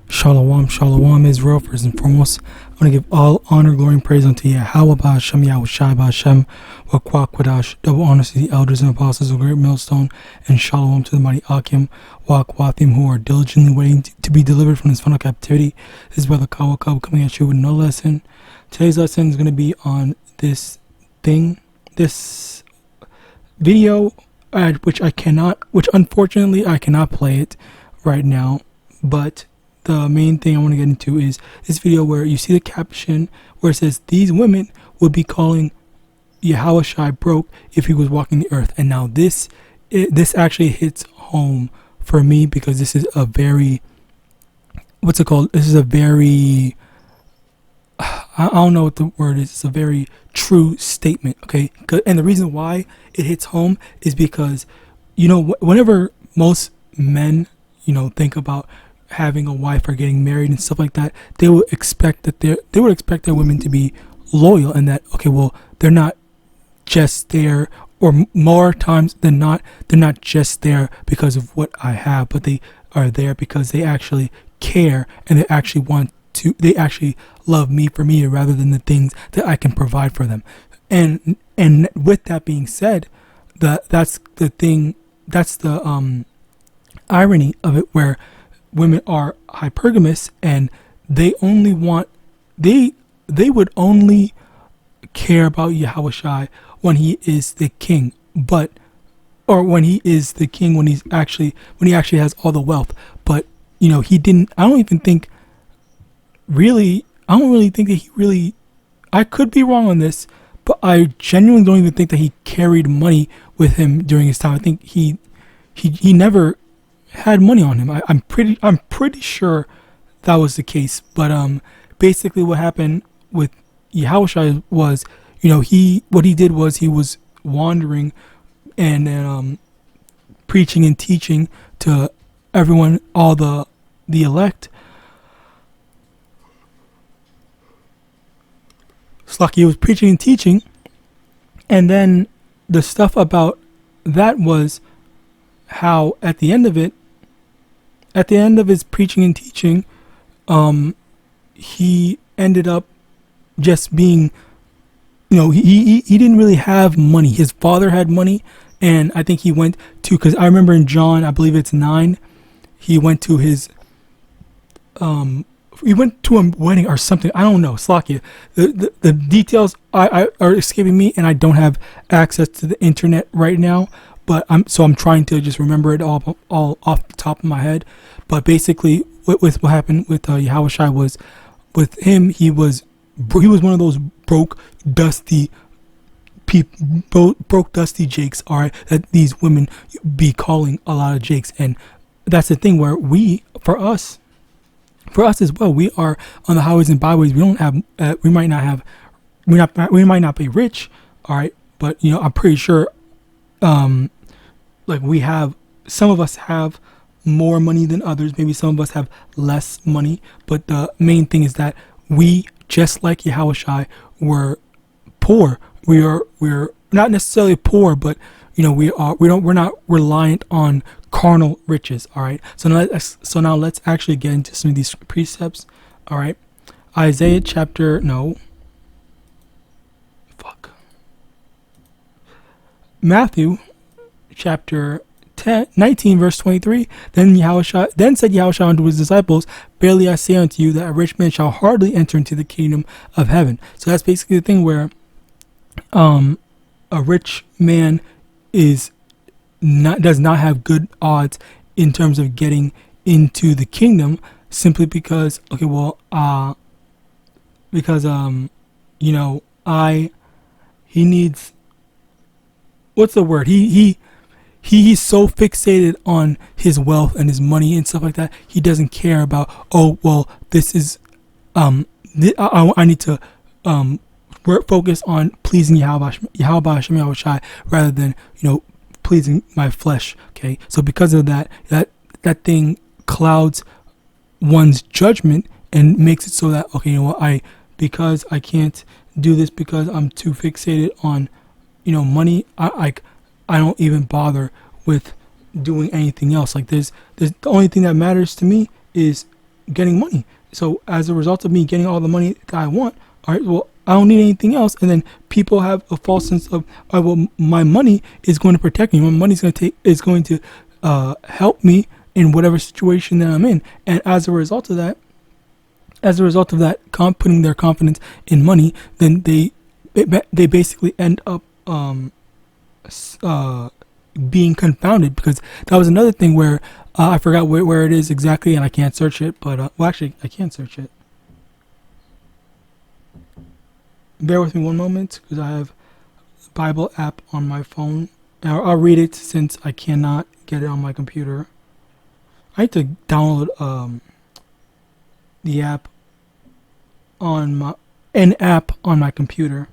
Shalom, shalom, Israel. First and foremost, I want to give all honor, glory, and praise unto YAHAWAH, YAHAWASHI, Wakwadash, double honors to the elders and apostles of Great Millstone, and shalom to the mighty Akim, Wakwathim, who are diligently waiting to be delivered from this final captivity. This is Brother Kawakab coming at you with another lesson. Today's lesson is going to be on this video, which unfortunately I cannot play it right now, but the main thing I want to get into is this video where you see the caption where it says these women would be calling Yahawashi broke if he was walking the earth. And now this actually hits home for me because this is a very, this is a very, I don't know what the word is. It's a very true statement, okay? And the reason why it hits home is because, whenever most men, think about having a wife or getting married and stuff like that, they would expect their women to be loyal, and that, okay, well, they're not just there, or more times than not, they're not just there because of what I have, but they are there because they actually care and they actually love me for me rather than the things that I can provide for them. And with that being said, that's the irony of it, where women are hypergamous and they would only care about Yahawashi when he is the king, when he actually has all the wealth. But I don't really think that he really, I could be wrong on this, but I genuinely don't even think that he carried money with him during his time. I think he never had money on him. I'm pretty sure that was the case. But basically what happened with Yahawashi was, he was wandering and preaching and teaching to everyone, all the elect. It's like he was preaching and teaching, and then the stuff about that was how at the end of his preaching and teaching, he ended up just being, he didn't really have money. His father had money, and I think he went to, because I remember in John, I believe it's 9, he went to his, he went to a wedding or something. I don't know, Slakia. The details are escaping me, and I don't have access to the internet right now. But I'm trying to just remember it all off the top of my head. But basically, with what happened with Yahawashi was, with him, he was one of those broke, dusty jakes. All right, that these women be calling a lot of jakes, and that's the thing where for us as well, we are on the highways and byways. We don't have, we might not be rich. All right, but I'm pretty sure. Some of us have more money than others. Maybe some of us have less money. But the main thing is that we, just like Yahawashi, were poor. We're not necessarily poor, but we're not reliant on carnal riches. All right. So now let's actually get into some of these precepts. All right. Matthew chapter 19 verse 23. Then said Yahawashi unto his disciples, verily I say unto you that a rich man shall hardly enter into the kingdom of heaven. So that's basically the thing where a rich man does not have good odds in terms of getting into the kingdom, simply because he needs, what's the word? He's so fixated on his wealth and his money and stuff like that. He doesn't care about, this is, I need to focus on pleasing Yahawashi rather than, pleasing my flesh. Okay. So because of that thing clouds one's judgment and makes it so that, because I can't do this because I'm too fixated on, money, I don't even bother with doing anything else. Like there's the only thing that matters to me is getting money. So as a result of me getting all the money that I want, all right, well, I don't need anything else. And then people have a false sense of, oh, well, my money is going to protect me. My money's going to help me in whatever situation that I'm in. And as a result of that, putting their confidence in money, then they basically end up being confounded, because that was another thing where I forgot where it is exactly, and I can't search it. But well, actually, I can search it. Bear with me one moment, because I have the Bible app on my phone. I'll read it since I cannot get it on my computer. I need to download the app on my computer.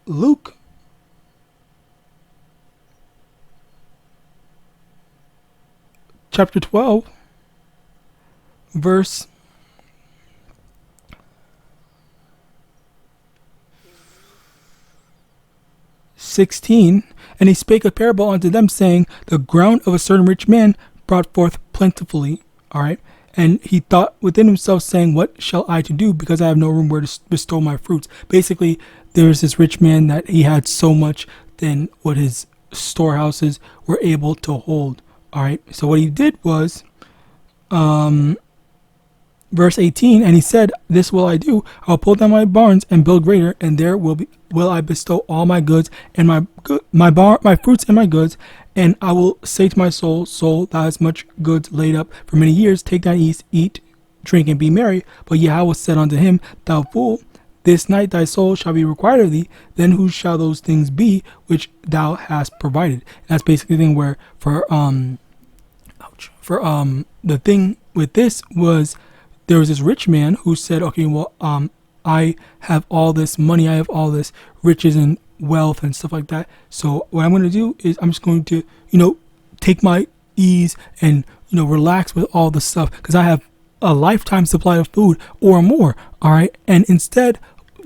Luke chapter 12 verse 16, and he spake a parable unto them, saying, the ground of a certain rich man brought forth plentifully. All right. And he thought within himself, saying, what shall I to do, because I have no room where to bestow my fruits. Basically, there was this rich man that he had so much than what his storehouses were able to hold. All right. So what he did was, verse 18, and he said, this will I do. I will pull down my barns and build greater, and there will I bestow all my goods and my fruits and my goods. And I will say to my soul, soul, thou hast much goods laid up for many years. Take thine ease, eat, drink, and be merry. But Yahweh said unto him, thou fool, this night thy soul shall be required of thee. Then whose shall those things be which thou hast provided? And that's basically the thing where the thing with this was, there was this rich man who said, okay, well, I have all this money, I have all this riches and wealth and stuff like that. So what I'm going to do is I'm just going to, take my ease and, relax with all the stuff, because I have a lifetime supply of food or more. All right. And instead,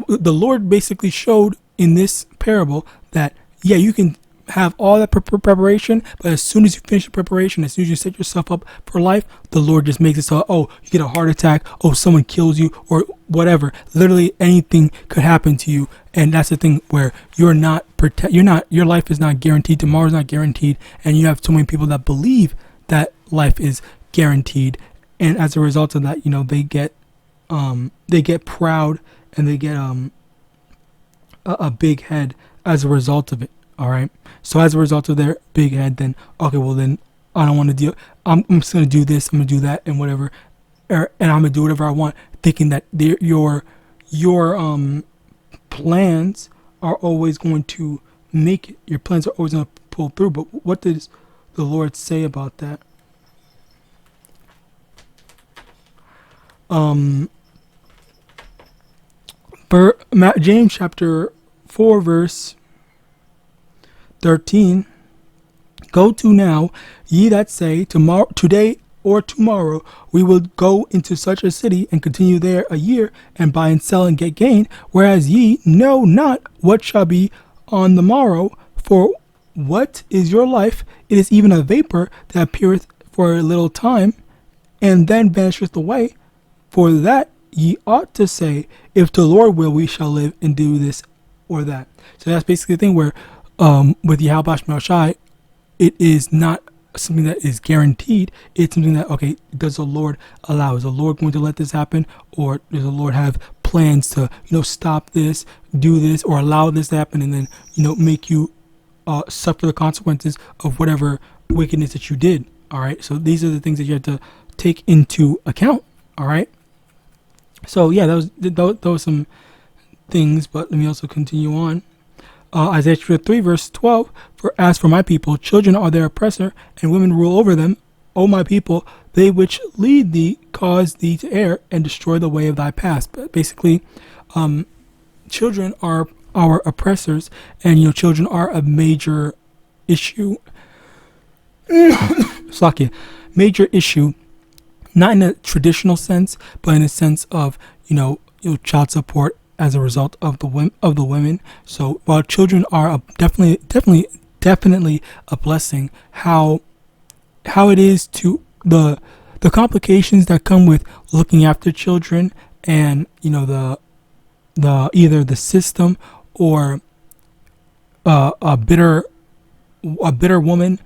the Lord basically showed in this parable that, yeah, you can have all that preparation, but as soon as you finish the preparation, as soon as you set yourself up for life, the Lord just makes it so, oh, you get a heart attack, oh, someone kills you, or whatever. Literally anything could happen to you. And that's the thing where your life is not guaranteed, tomorrow's not guaranteed, and you have so many people that believe that life is guaranteed, and as a result of that, they get proud, and they get a big head as a result of it. All right. So as a result of their big head, then, okay, well, then I don't want to deal. I'm just going to do this. I'm going to do that and whatever. And I'm going to do whatever I want, thinking that your plans are always going to make it. Your plans are always going to pull through. But what does the Lord say about that? James chapter 4 verse 13, go to now, ye that say, today or tomorrow we will go into such a city and continue there a year, and buy and sell and get gain, whereas ye know not what shall be on the morrow. For what is your life? It is even a vapor that appeareth for a little time, and then vanisheth away. For that ye ought to say, if the Lord will, we shall live and do this or that. So that's basically the thing where, with YAHAWAH and MANASHAH, it is not something that is guaranteed. It's something that, okay, does the Lord allow? Is the Lord going to let this happen? Or does the Lord have plans to, stop this, do this, or allow this to happen, and then, make you suffer the consequences of whatever wickedness that you did? All right. So these are the things that you have to take into account. All right. So yeah, that was some things, but let me also continue on. Isaiah 3 verse 12, for as for my people, children are their oppressor, and women rule over them. O my people, they which lead thee cause thee to err, and destroy the way of thy paths. But basically, children are our oppressors, and children are a major issue. Major issue, not in a traditional sense, but in a sense of child support as a result of the women. So while children are definitely definitely a blessing. How it is to the complications that come with looking after children, and the either the system or a bitter woman,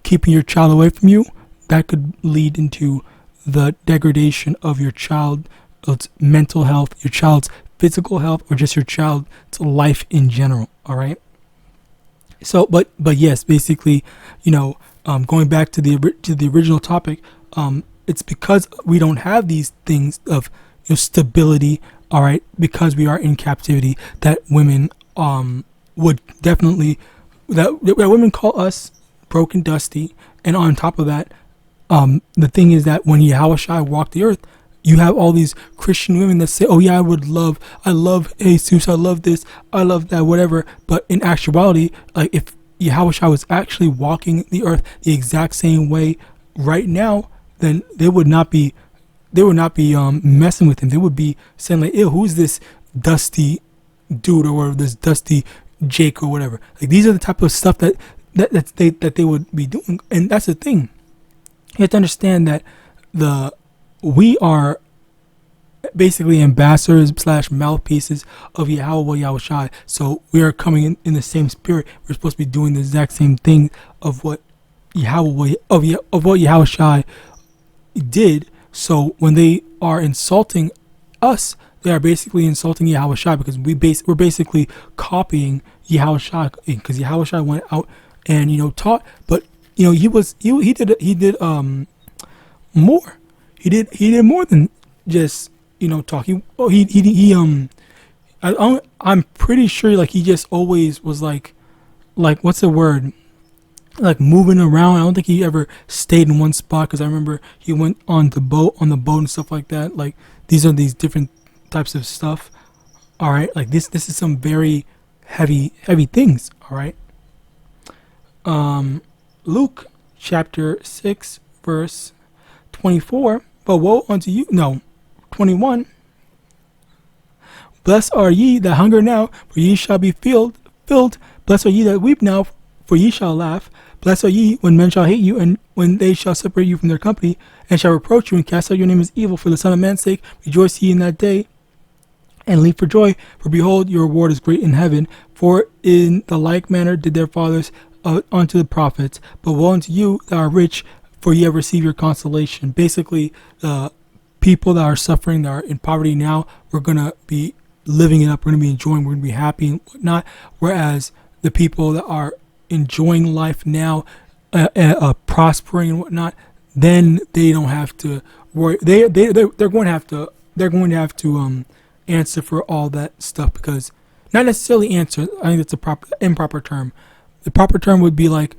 keeping your child away from you, that could lead into the degradation of your child's mental health, your child's physical health, or just your child's life in general. All right. So, but yes, basically, going back to the original topic, it's because we don't have these things of stability. All right, because we are in captivity, that women would definitely that women call us broken, dusty, and on top of that, the thing is that when Yahawashi walked the earth, you have all these Christian women that say, "Oh yeah, I love Jesus, I love this, I love that, whatever." But in actuality, like if Yahawashi was actually walking the earth the exact same way right now, then they would not be messing with him. They would be saying like, "Ew, who's this dusty dude or this dusty Jake or whatever?" Like these are the type of stuff that they would be doing, and that's the thing. You have to understand that we are basically ambassadors / mouthpieces of YAHAWAH. So we are coming in the same spirit. We're supposed to be doing the exact same thing of what Yahawashi did. So when they are insulting us, they are basically insulting Yahawashi, because we're basically copying Yahawashi, because Yahawashi went out and taught, but he did more. He did more than just talk. I'm pretty sure like he just always was like what's the word, like moving around. I don't think he ever stayed in one spot, because I remember he went on the boat and stuff like that. Like these are these different types of stuff. All right, like this is some very heavy things. All right. Luke chapter 6 verse 24. But woe unto you, 21. Blessed are ye that hunger now, for ye shall be filled. Blessed are ye that weep now, for ye shall laugh. Blessed are ye when men shall hate you, and when they shall separate you from their company, and shall reproach you, and cast out your name as evil for the Son of Man's sake. Rejoice ye in that day, and leap for joy, for behold, your reward is great in heaven. For in the like manner did their fathers unto the prophets. But woe unto you that are rich, for ye have received your consolation. Basically, the people that are suffering, that are in poverty now, we're going to be living it up, we're going to be enjoying, we're going to be happy and whatnot. Whereas the people that are enjoying life now, prospering and whatnot, then they don't have to worry. They're going to have to answer for all that stuff, because not necessarily answer. I think that's a improper term. The proper term would be like,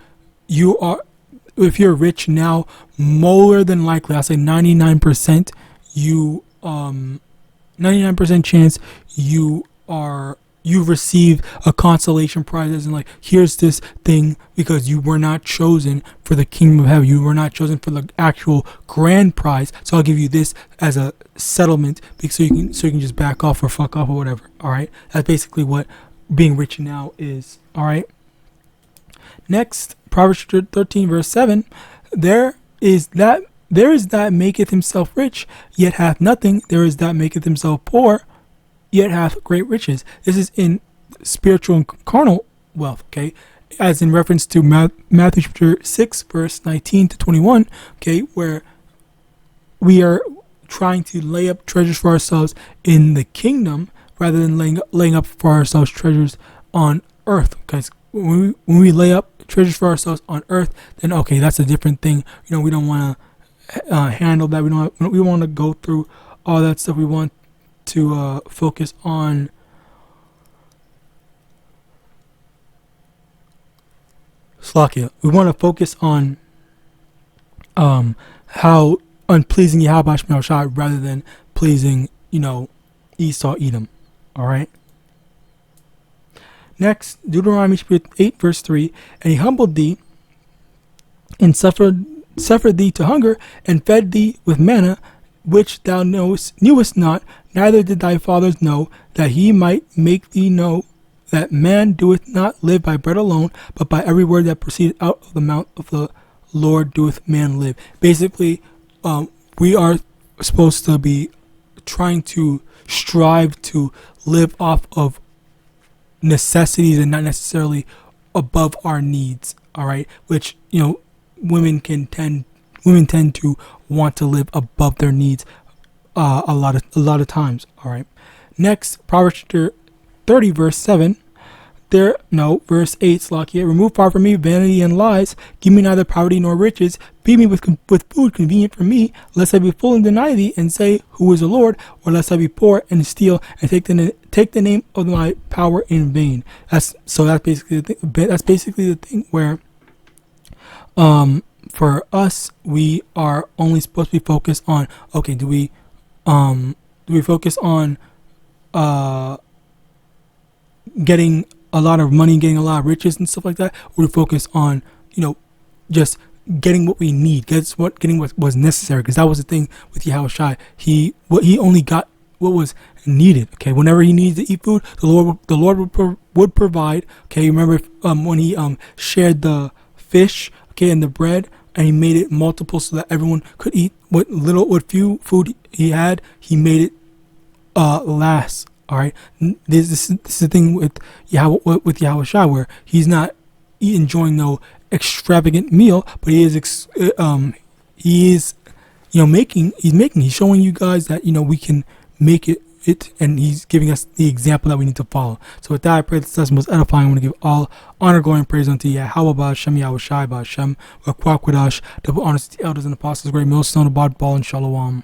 if you're rich now, more than likely, I'll say 99%, 99% chance you receive a consolation prize, as in like, here's this thing because you were not chosen for the kingdom of heaven. You were not chosen for the actual grand prize. So I'll give you this as a settlement, so you can just back off or fuck off or whatever. All right, that's basically what being rich now is. All right. Next, Proverbs 13 verse 7. There is that maketh himself rich, yet hath nothing. There is that maketh himself poor, yet hath great riches. This is in spiritual and carnal wealth, okay? As in reference to Matthew chapter 6, verse 19 to 21, okay, where we are trying to lay up treasures for ourselves in the kingdom rather than laying up for ourselves treasures on earth. Because when we lay up treasures for ourselves on earth, then okay, that's a different thing. We don't want to handle that. We want to go through all that stuff. We want to focus on Slakia. We want to focus on how unpleasing Yahawadah rather than pleasing Esau, Edom. All right. Next, Deuteronomy 8 verse 3. And he humbled thee and suffered thee to hunger, and fed thee with manna, which thou knewest not, neither did thy fathers know, that he might make thee know that man doeth not live by bread alone, but by every word that proceedeth out of the mouth of the Lord doeth man live. Basically, we are supposed to be trying to strive to live off of necessities and not necessarily above our needs. All right, which women tend to want to live above their needs a lot of times. All right. Next, Proverbs 30 verse 7. Verse 8, Slakia, remove far from me vanity and lies. Give me neither poverty nor riches. Feed me with food convenient for me, lest I be full and deny thee, and say, who is the Lord? Or lest I be poor and steal, and take the name of my power in vain. That's basically the thing where, for us, we are only supposed to be focused on, okay, do we focus on getting a lot of money, getting a lot of riches and stuff like that, or we focus on just getting what we need, getting what was necessary? Because that was the thing with Yahawashi. He only got what was needed. Okay, whenever he needed to eat food, the Lord would provide. Okay, remember when he shared the fish, okay, and the bread, and he made it multiple so that everyone could eat what few food he had. He made it last. All right, this is the thing with Yahawashi, where he's not enjoying no extravagant meal, but he's showing you guys that we can make it, and he's giving us the example that we need to follow. So with that, I pray this lesson was edifying. I want to give all honor, glory, and praise unto YAHAWAH, Shem, Yahawashi, Hashem, Quakwadash, double honors to the elders and apostles, great millstone, abad, ball, and shalom.